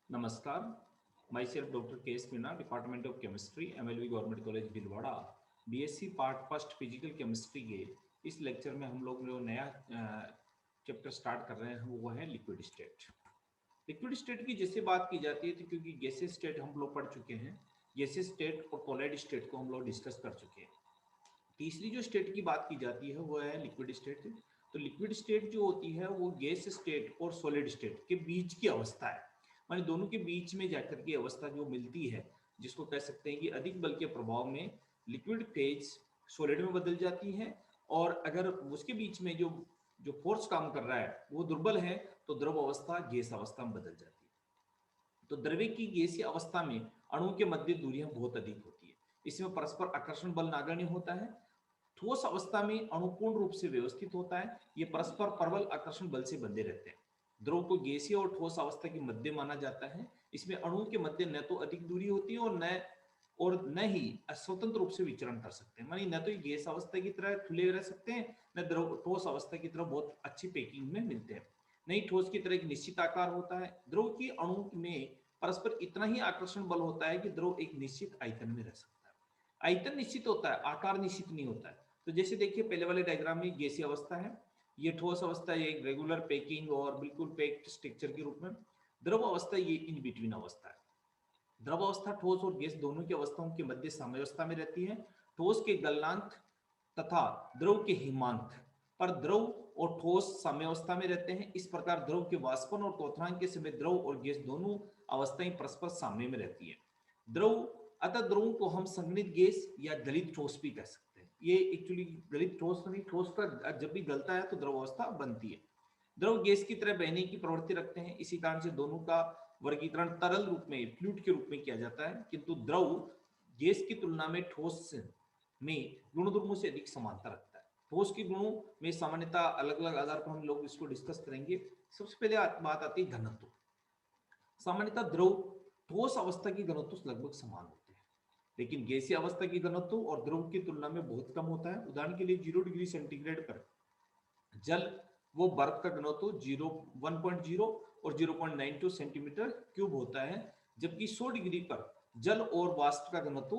नमस्कार, myself doctor K S Meena, department of chemistry, MLV government college Bhilwara. BSc part first physical chemistry के इस lecture में हम लोग जो नया चैप्टर स्टार्ट कर रहे हैं वो है लिक्विड स्टेट। लिक्विड स्टेट की जैसे बात की जाती है तो क्योंकि गैसेस स्टेट हम लोग पढ़ चुके हैं, गैसेस स्टेट और सॉलिड स्टेट को हम लोग डिस्कस कर चुके हैं। तीसरी जो स्टेट की बात की जाती है वो है लिक्विड स्टेट। तो लिक्विड स्टेट जो होती है वो गैस स्टेट और सॉलिड स्टेट के बीच की अवस्था है, माने दोनों के बीच में जाकर के अवस्था जो मिलती है, जिसको कह सकते हैं कि अधिक बल के प्रभाव में लिक्विड फेज सॉलिड में बदल जाती है, और अगर उसके बीच में जो जो फोर्स काम कर रहा है वो दुर्बल है तो द्रव अवस्था गैस अवस्था में बदल जाती है। तो द्रव्य की गैसीय अवस्था में अणुओं के मध्य दूरियां बहुत अधिक होती है, इसमें परस्पर आकर्षण बल नगण्य होता है। ठोस अवस्था में अणु पूर्ण रूप से व्यवस्थित होता है, ये परस्पर प्रबल आकर्षण बल से बंधे रहते हैं। द्रव को गैसीय और ठोस अवस्था के मध्य माना जाता है, इसमें अणुओं के मध्य न तो अधिक दूरी होती है और न ही स्वतंत्र रूप से विचरण कर सकते हैं, मानी न तो ये गैस अवस्था की तरह खुले रह सकते हैं, न द्रव ठोस अवस्था की तरह बहुत अच्छी पैकिंग में मिलते हैं। नहीं, ठोस की तरह एक निश्चित आकार होता है। द्रव की अणु में परस्पर इतना ही आकर्षण बल होता है कि द्रव एक निश्चित आयतन में रह सकता है। आयतन निश्चित होता है, आकार निश्चित नहीं होता है। तो जैसे देखिए पहले वाले डायग्राम में गैसीय अवस्था है, ये ठोस अवस्था है, एक रेगुलर पैकिंग और बिल्कुल पैक्ड स्ट्रक्चर के रूप में। द्रव अवस्था ये इन बिटवीन अवस्था है। द्रव अवस्था ठोस और गैस दोनों की अवस्थाओं के मध्य साम्यावस्था में रहती है। ठोस के गलनांक तथा द्रव के हिमांक पर द्रव और ठोस साम्यावस्था में रहते हैं। इस प्रकार द्रव के वाष्पन और क्वथनांक के समय द्रव और गैस दोनों अवस्थाएं परस्पर साम्य में रहती है। द्रव अतः द्रवों को हम संघनित गैस या गलित ठोस भी कह सकते हैं। ये एक्चुअली गलित ठोस नहीं, ठोस का जब भी गलता है तो द्रव अवस्था बनती है। द्रव गैस की तरह बहने की प्रवृत्ति रखते हैं, इसी कारण से दोनों का वर्गीकरण तरल रूप में, फ्लूइड के रूप में किया जाता है, किंतु द्रव गैस की तुलना में ठोस में गुण धर्मों से अधिक समानता रखता है। ठोस के गुणों में सामान्यता अलग अलग आधार पर हम लोग इसको डिस्कस करेंगे। सबसे पहले बात आती है घनत्व। सामान्यतः द्रव ठोस अवस्था की घनत्व लगभग समान होते हैं, लेकिन गैसीय अवस्था की घनत्व और द्रव की तुलना में बहुत कम होता है। उदाहरण के लिए 0 डिग्री सेंटीग्रेड पर जल वो बर्फ का घनत्व 1.0 और 0.92 सेंटीमीटर क्यूब होता है, जबकि 100 डिग्री पर जल और वाष्प का घनत्व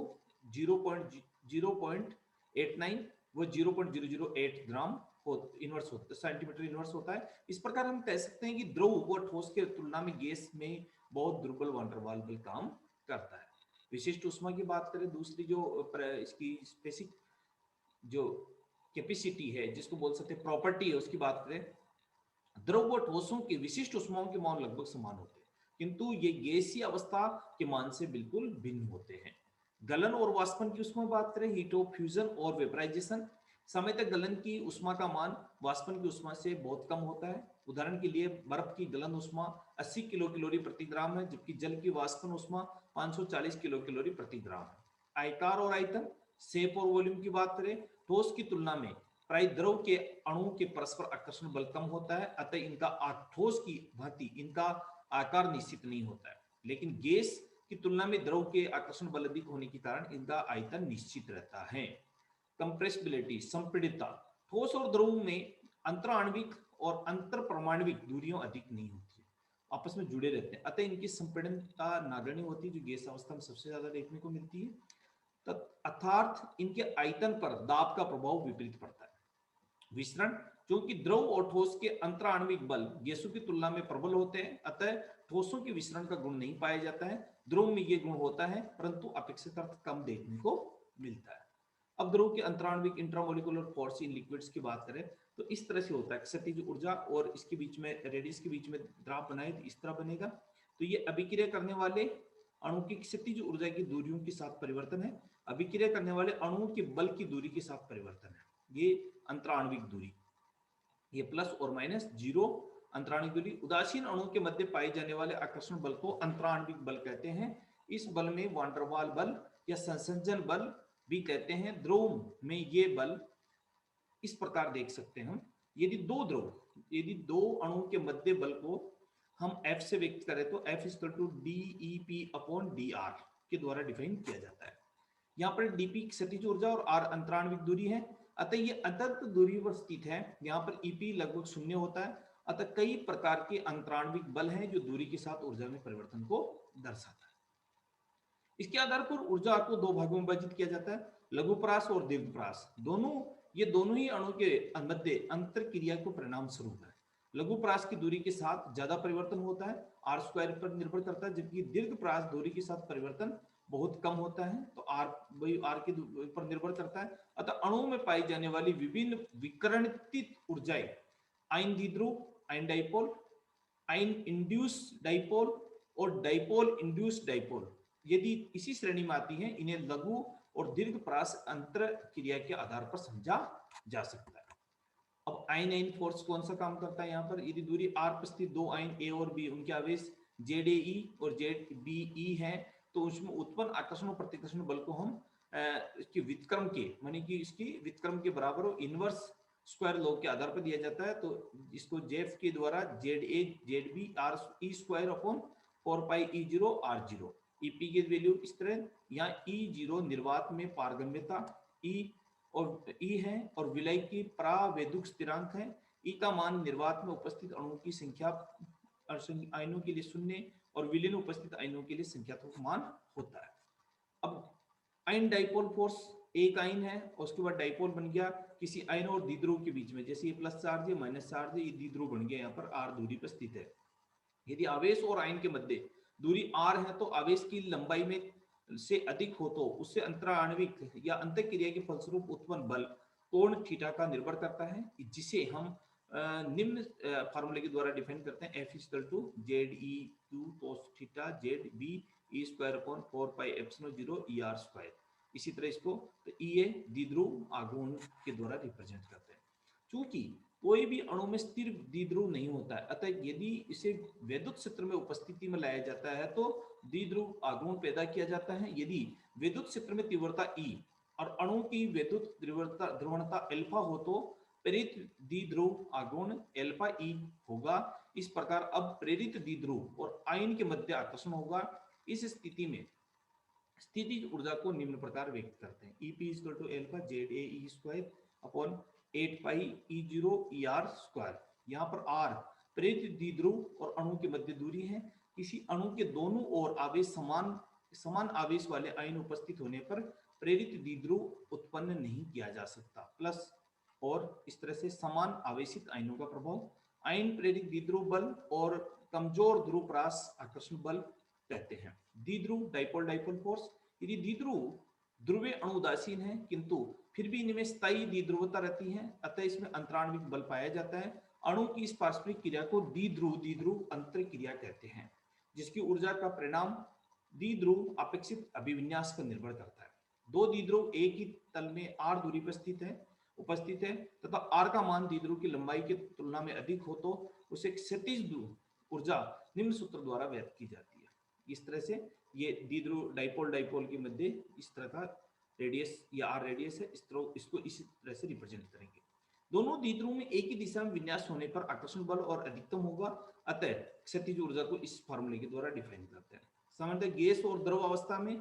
0.89 वो 0.008 ग्राम इनवर्स होता सेंटीमीटर इनवर्स होता है। इस प्रकार हम कह सकते हैं कि द्रव व ठोस के तुलना में गैस में बहुत दुर्बल वान डर वाल बल काम करता है। विशिष्ट ऊष्मा की बात करें, दूसरी जो इसकी स्पेसिफिक जो कैपेसिटी है, जिसको बोल सकते हैं प्रॉपर्टी है, उसकी बात करें, द्रव व ठोसों के विशिष्ट ऊष्माओं के मान लगभग समान होते हैं, किंतु ये गैसीय अवस्था के मान से बिल्कुल भिन्न होते हैं। गलन और वाष्पन की ऊष्मा बात करें, हीट ऑफ फ्यूजन और वेपराइजेशन, सामान्यतः गलन की ऊष्मा का मान वाष्पन की ऊष्मा से बहुत कम होता है। उदाहरण के लिए बर्फ की गलन ऊष्मा 80 किलो कैलोरी प्रति ग्राम है, जबकि जल की वाष्पन ऊष्मा 540 किलो कैलोरी प्रति ग्राम है। आयकार और आयतन, शेप और वॉल्यूम की बात करें, ठोस की तुलना में प्राय द्रव के अणुओं के परस्पर आकर्षण बल कम होता है, अतः इनका ठोस की भांति इनका आकार निश्चित नहीं होता है, लेकिन गैस की तुलना में द्रव के आकर्षण बल अधिक होने के कारण इनका आयतन निश्चित रहता है। कंप्रेसिबिलिटी, संपीड़ितता, ठोस और द्रव में अंतराण्विक और अंतर परमाणविक दूरियां अधिक नहीं होती है, आपस में जुड़े रहते हैं, अतः इनकी संपीड़नता नगण्य होती है, जो गैस अवस्था में सबसे ज्यादा देखने को मिलती है। अर्थात इनके आयतन पर दाब का प्रभाव विपरीत पड़ता है। विसरण, क्योंकि द्रव और ठोस के अंतराण्विक बल गैसों की तुलना में प्रबल होते हैं, अतः ठोसों के विसरण का गुण नहीं पाया जाता है। द्रव में यह गुण होता है, परंतु अपेक्षित अर्थ कम देखने को मिलता है। अब द्रव के अंतराण्विक इंट्रामोलिकुलर फोर्स इन लिक्विड्स की बात करें तो इस तरह से होता है, क्षैतिज ऊर्जा और इसके बीच में रेडियस के बीच में द्राव बनाए तो इस तरह बनेगा। तो ये अभिक्रिया करने वाले अणु की क्षैतिज ऊर्जा की दूरियों के साथ परिवर्तन है, अभिक्रिया करने वाले अणुओं के बल की दूरी के साथ परिवर्तन है, ये अंतराण्विक दूरी, ये प्लस और माइनस जीरो अंतराण्विक दूरी। उदासीन अणुओं के मध्य पाए जाने वाले आकर्षण बल को अंतराण्विक बल कहते हैं। इस बल में वान डर वाल बल या संसंजन बल भी कहते हैं। द्रव में ये बल इस प्रकार देख सकते हैं हम, यदि दो अणुओं के मध्य बल को हम F से व्यक्त करें तो F इक्वल टू DEP/dr के द्वारा डिफाइन किया जाता है। यहाँ पर dp क्षैतिज ऊर्जा और r अंतराण्विक दूरी है, अतः ये अनंत दूरी पर स्थित है। यहाँ पर EP लगभग 0 होता है अतः कई प्रकार के अंतराण्विक बल हैं जो दूरी के साथ ऊर्जा में परिवर्तन को दर्शाता है। इसके आधार पर ऊर्जा को दो भागों में विभाजित किया जाता है, लघुपरास और दीर्घपरास। दोनों ही अणु के मध्य अंतर क्रिया को परिणाम स्वरूप है। लघुपरास की दूरी के साथ ज्यादा परिवर्तन होता है, आर स्क्वायर पर निर्भर करता है, जबकि दीर्घपरास दूरी के साथ परिवर्तन बहुत कम होता है, तो आर के पर निर्भर करता है। अतः अणु में पाई जाने वाली विभिन्न विकरणित ऊर्जाएं आयन द्विध्रुव, ion dipole, ion induce dipole और डाइपोल इंड्यूस डाइपोल यदि इसी श्रेणी में आती हैं, इन्हें लघु और दीर्घपरास अंतर क्रिया के आधार पर समझा जा सकता है। अब आयन आयन फोर्स कौन सा काम करता है यहाँ पर, यदि दूरी r पर स्थित दो आयन ए और बी, उनके आवेश ZaE और ZBE हैं, तो उसमें उत्पन्न आकर्षण और प्रतिकर्षण बल को हम इसकी व्युत्क्रम के माने कि इसकी व्युत्क्रम के बराबर और इनवर्स स्क्वायर लॉ के आधार पर दिया जाता है। तो इसको जेफ के द्वारा ZA ZB r e square upon 4 पाई E0 R0, ईपी की वैल्यू इस तरह, यहाँ E0 निर्वात में पारगम्यता E और E है और विलय की प्रावेदुक स्थिरांक है। E का मान निर्वात में उपस्थित अणुओं की संख्या आयनों के लिए शून्य और विलयन उपस्थित आयनों के लिए संख्यात्मक मान होता है। अब आयन डाइपोल फोर्स, एक आयन है और उसके बाद डाइपोल बन गया किसी आयन और द्विध्रुव के बीच में, जैसे ये प्लस चार्ज है माइनस चार्ज है, ये द्विध्रुव बन गया, यहाँ पर r दूरी पर स्थित है। यदि आवेश और आयन के मध्य दूरी r है तो आवेश की लंबाई में से अधिक हो तो उससे अंतराण्विक या अंतःक्रिया के फलस्वरूप उत्पन्न बल कोण थीटा का निर्भर करता है, जिसे हम निम्न फार्मूले के द्वारा डिफाइन करते हैं, F = ZeQ cos theta ZB E square upon 4 pi epsilon 0 ER square. इसी तरह इसको EA द्विध्रुव आघूर्ण के द्वारा रिप्रेजेंट करते हैं। चूंकि कोई भी अणु में स्थिर द्विध्रुव नहीं होता है, अतः यदि इसे वैद्युत क्षेत्र में उपस्थिति में लाया जाता है तो द्विध्रुव आघूर्ण पैदा किया जाता है। यदि वैद्युत क्षेत्र में तीव्रता E और अणु की वैद्युत ध्रुवणता अल्फा हो तो प्रेरित द्विध्रुव आघूर्ण अल्फा E होगा। इस प्रकार अब प्रेरित द्विध्रुव और आयन के मध्य आकर्षण होगा। इस स्थिति में स्थितिज ऊर्जा को निम्न प्रकार व्यक्त करते हैं, EP = alpha ZaE square upon 8 पाई E0 ER स्क्वायर। यहाँ पर R प्रेरित द्विध्रुव और अणु के मध्य दूरी है। किसी अणु के दोनों ओर आवेश समान आवेश वाले आयन उपस्थित होने पर प्रेरित द्विध्रुव उत्पन्न नहीं किया जा सकता। प्लस और इस तरह से समान आवेशित आयनों का प्रभाव आयन प्रेरित द्विध्रुव बल और कमजोर ध्रुवपरास आकर्षण बल कहते हैं। द्विध्रुव डाइपोल फोर्स, यदि द्विध्रुव ध्रुवीय अणु उदासीन है किंतु फिर भी इनमें स्थायी द्विध्रुवता रहती है, अतः इसमें अंतराण्विक बल पाया जाता है। अणु की इस पारस्परिक क्रिया को द्विध्रुव अंतर क्रिया कहते हैं, जिसकी ऊर्जा का परिणाम द्विध्रुव अपेक्षित अभिविन्यास पर निर्भर करता है। दो द्विध्रुव एक ही तल में r दूरी पर उपस्थित है तथा r का मान द्विध्रुव की लंबाई की तुलना में अधिक हो तो उसे क्षैतिज ऊर्जा निम्न सूत्र द्वारा व्यक्त की जाती है। इस तरह से ये द्विध्रुव डाइपोल के मध्य इस तरह का रेडियस या r रेडियस है, इसको इसी तरह से रिप्रेजेंट करेंगे। दोनों द्विध्रुव में एक ही दिशा में विन्यास होने पर आकर्षण बल और अधिकतम होगा, अतः क्षैतिज ऊर्जा को इस फार्मूले के द्वारा डिफाइन करते हैं। सामान्यतः गैस और द्रव अवस्था में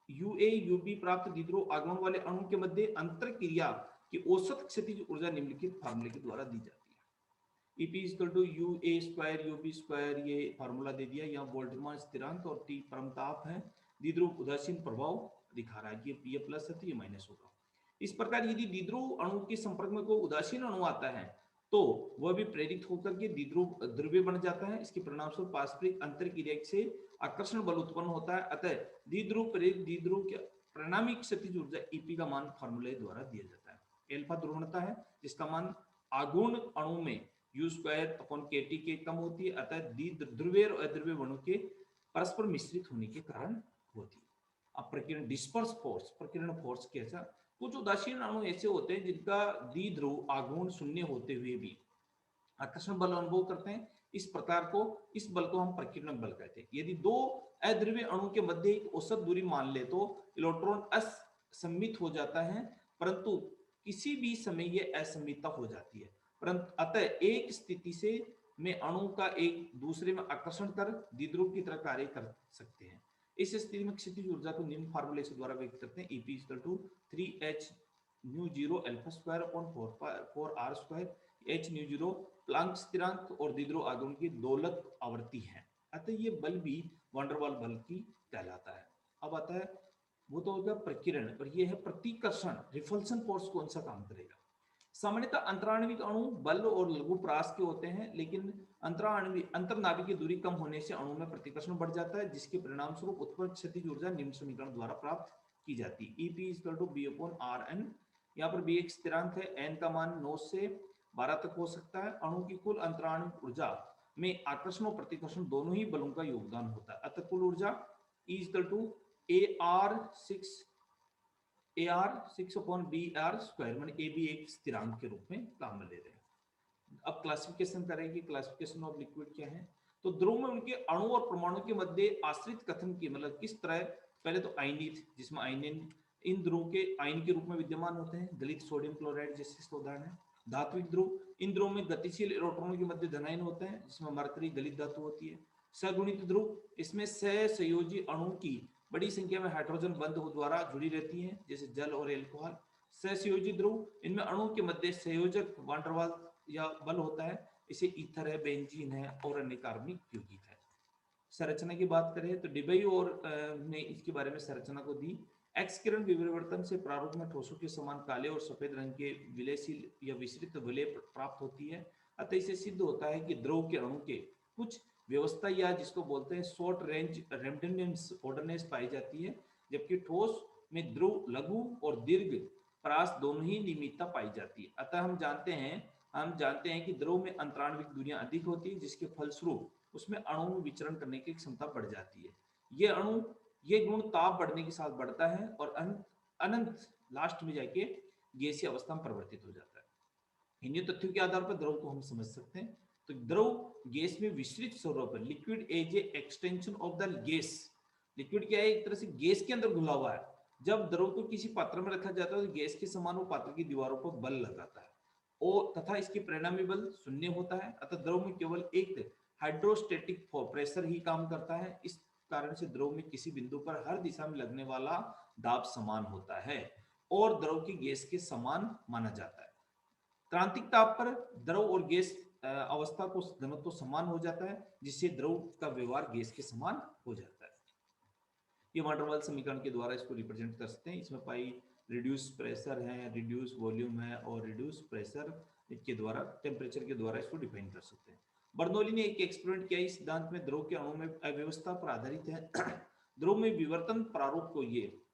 UA UB प्राप्त द्विध्रुव आगमन वाले अणु के मध्य अंतर क्रिया की औसत क्षैतिज ऊर्जा निम्नलिखित फार्मूले के द्वारा दी जाती है। EP = UA square UB square, ये फार्मूला दे दिया। यहाँ बोल्ट्जमान स्थिरांक और T परमताप है। द्विध्रुव उदासीन प्रभाव दिखा रहा है कि ये प्लस है तो ये माइनस होगा। इस प्रकार यदि द्विध्रुव अणु के संपर्क में कोई उदासीन अणु आता है तो वह भी प्रेरित होकर के द्विध्रुव ध्रुवीय बन जाता है। इसके परिणाम स्वरूप पारस्परिक अंतर क्रिया से आकर्षण बल उत्पन्न होता है, अतः द्विध्रुव प्रेरित द्विध्रुव के परिणामी क्षैतिज ऊर्जा EP का मान फार्मूले द्वारा दिया जाता है। अल्फा ध्रुवणता है जिसका मान आघूर्ण अणु में U स्क्वायर अपॉन KT के कम होती है, अतः ध्रुवीय और अध्रुवीय अणु के परस्पर मिश्रित होने के कारण होती है। अब प्रकीर्ण डिस्पर्स फोर्स, प्रकीर्ण फोर्स कैसा, कुछ उदासीन अणु ऐसे होते हैं जिनका द्विध्रुव आघूर्ण शून्य होते हुए भी आकर्षण बल अनुभव करते हैं। इस बल को हम प्रकीर्णक बल कहते हैं। यदि दो अध्रुवीय अणु के मध्य एक औसत दूरी मान ले तो इलेक्ट्रॉन असममित हो जाता है, परंतु किसी भी समय यह असममितता हो जाती है। परंतु अतः एक स्थिति से में अणु का एक दूसरे में आकर्षण कर द्विध्रुव की तरह कार्य कर सकते हैं। इस स्थिति में क्षैतिज ऊर्जा को निम्न फार्मूले से द्वारा व्यक्त करते हैं, EP = 3h μ0 alpha square upon 4r square. H nu zero Planck स्थिरांक और दिद्रोह आघूर्ण की दोलक आवर्ती है। अतः ये बल भी वांडरवाल बल की कहलाता है। अब आता है वो तो हो गया प्रकीर्ण, और ये है प्रतिकर्षण, रिपल्सन फोर्स कौन सा काम करेगा। सामान्यतः अंतराण्विक अणु बल और लघु परास के होते हैं, लेकिन अंतरनाभिकीय दूरी कम होने से अणु में प्रतिकर्षण बढ़ जाता है, जिसके परिणाम स्वरूप उत्पन्न क्षतिज ऊर्जा निम्न समीकरण द्वारा प्राप्त की जाती है। EP = B/Rn। यहाँ पर B एक स्थिरांक है, n का मान 9 से 12 तक हो सकता है। अणु की कुल अंतराण्विक ऊर्जा में आकर्षण और प्रतिकर्षण दोनों ही बलों का योगदान होता है। अतः कुल ऊर्जा E = AR6/BR² माने AB एक स्थिरांक के रूप में काम में ले रहे हैं। अब क्लासिफिकेशन करेंगे, क्लासिफिकेशन ऑफ लिक्विड क्या है। तो ध्रुव में उनके अणु और परमाणु के मध्य आश्रित कथन की मतलब किस तरह, पहले तो आयनित, जिसमें आयनिन इन ध्रुव के आयन के रूप में विद्यमान होते हैं, गलित सोडियम क्लोराइड जैसे उदाहरण है। धात्विक ध्रुव, इन ध्रुव में गतिशील इलेक्ट्रॉनों के मध्य धनायन होते हैं, जिसमें मरकरी गलित धातु होती है। सगुणित ध्रुव, इसमें सहसंयोजी अणु की बड़ी संख्या में हाइड्रोजन बंध द्वारा जुड़ी रहती है, जैसे जल और एल्कोहल। सहसंयोजी ध्रुव, इनमें अणु के मध्य संयोजक वांडरवाल या बल होता है, इसे ईथर है, बेंजीन है और अन्य कार्बनिक यौगिक है। संरचना की बात करें तो डिबई और ने इसके बारे में संरचना को दी। एक्स किरण विवर्तन से प्रारूप में ठोसों के समान काले और सफेद रंग के विलयशील या विस्तृत विलय प्राप्त होती है। अतः इसे सिद्ध होता है कि द्रव के अणु के कुछ व्यवस्था या जिसको बोलते हैं शॉर्ट रेंज रेमडेंस ऑर्डरनेस पाई जाती है, जबकि ठोस में ध्रुव लघु और दीर्घ परास दोनों ही नियमितता पाई जाती है। अतः हम जानते हैं कि द्रव में अंतराण्विक दूरियां अधिक होती है, जिसके फलस्वरूप उसमें अणु में विचरण करने की क्षमता बढ़ जाती है। ये गुण ताप बढ़ने के साथ बढ़ता है और अनंत लास्ट में जाके गैसीय अवस्था में परिवर्तित हो जाता है। इन्हीं तथ्यों के आधार पर द्रव को हम समझ सकते हैं। तो द्रव गैस में विस्तृत स्वरूप है, liquid as a extension of the gas. Liquid क्या है, एक तरह से गैस के अंदर घुला हुआ है। जब द्रव को किसी पात्र में रखा जाता है तो गैस के समान वो पात्र की दीवारों पर बल लगाता है और तथा इसके परिणामी बल शून्य होता है। अतः द्रव में केवल एक हाइड्रोस्टेटिक प्रेशर ही काम करता है। इस कारण से द्रव में किसी बिंदु पर हर दिशा में लगने वाला दाब समान होता है और द्रव की गैस के समान माना जाता है। क्रांतिक ताप पर द्रव और गैस अवस्था को घनत्व समान हो जाता है, जिससे द्रव का व्यवहार गैस के समान हो जाता है। ये वांडरवाल समीकरण के द्वारा इसको रिप्रेजेंट कर सकते हैं। इसमें पाई रिड्यूस प्रेशर है, रिड्यूस वॉल्यूम है और रिड्यूस प्रेशर के द्वारा टेम्परेचर के द्वारा इसको डिफाइन कर सकते हैं। बर्नौली ने एक एक्सपेरिमेंट किया, इस सिद्धांत में द्रव के अणु में अव्यवस्था पर आधारित है। द्रव में विवर्तन प्रारूप को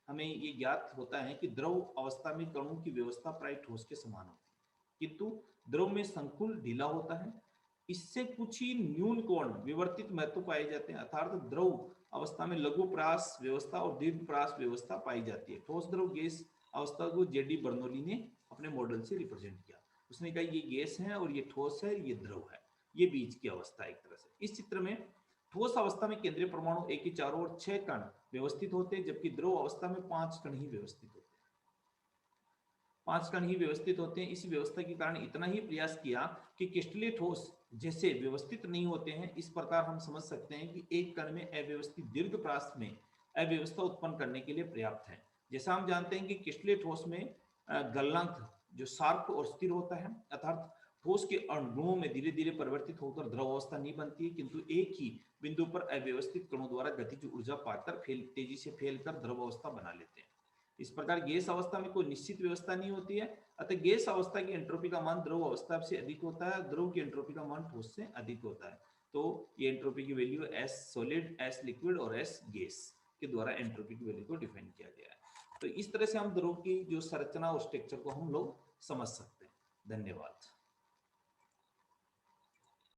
हमें ये ज्ञात होता है कि द्रव अवस्था में कणों की व्यवस्था प्राय ठोस के समान होती है, किंतु द्रव में संकुल ढीला होता है। इससे कुछ ही न्यून कोण विवर्तित महत्व पाए जाते हैं, अर्थात द्रव अवस्था में लघु परास व्यवस्था और दीर्घ परास व्यवस्था पाई जाती है। ठोस द्रव गैस अवस्था को जेडी बर्नौली ने अपने मॉडल से रिप्रेजेंट किया। उसने कहा ये गैस है और ये ठोस है, ये द्रव है, ये बीच की अवस्था एक तरह से। इस चित्र में ठोस अवस्था में केंद्रीय परमाणु एक के चारों ओर 6 कण व्यवस्थित होते हैं, जबकि द्रव अवस्था में 5 कण ही व्यवस्थित होते हैं। 5 कण ही व्यवस्थित होते हैं। इस व्यवस्था के कारण इतना ही प्रयास किया कि क्रिस्टलीय ठोस जैसे व्यवस्थित नहीं होते हैं। इस प्रकार हम समझ सकते हैं कि एक कण में अव्यवस्थित दीर्घ परास में अव्यवस्था उत्पन्न करने के लिए पर्याप्त है। जैसा हम जानते हैं कि क्रिस्टलीय ठोस में गलनांक जो शार्प और स्थिर होता है, अर्थात ठोस के अणुओं में धीरे धीरे परिवर्तित होकर द्रव अवस्था नहीं बनती है, किंतु एक ही बिंदु पर अव्यवस्थित कणों द्वारा गतिज ऊर्जा पाकर तेजी से फैलकर द्रव अवस्था बना लेते हैं। इस प्रकार गैस अवस्था में कोई निश्चित व्यवस्था नहीं होती है, अतः गैस अवस्था की एंट्रोपी का मान द्रव अवस्था से अधिक होता है, द्रव की एंट्रोपी का मान ठोस से अधिक होता है। तो ये एंट्रोपी की value S solid, S liquid और एस गैस के द्वारा एंट्रोपी की वैल्यू को डिफाइन किया गया है। तो इस तरह से हम द्रव की जो संरचना और स्ट्रक्चर को हम लोग समझ सकते हैं। धन्यवाद।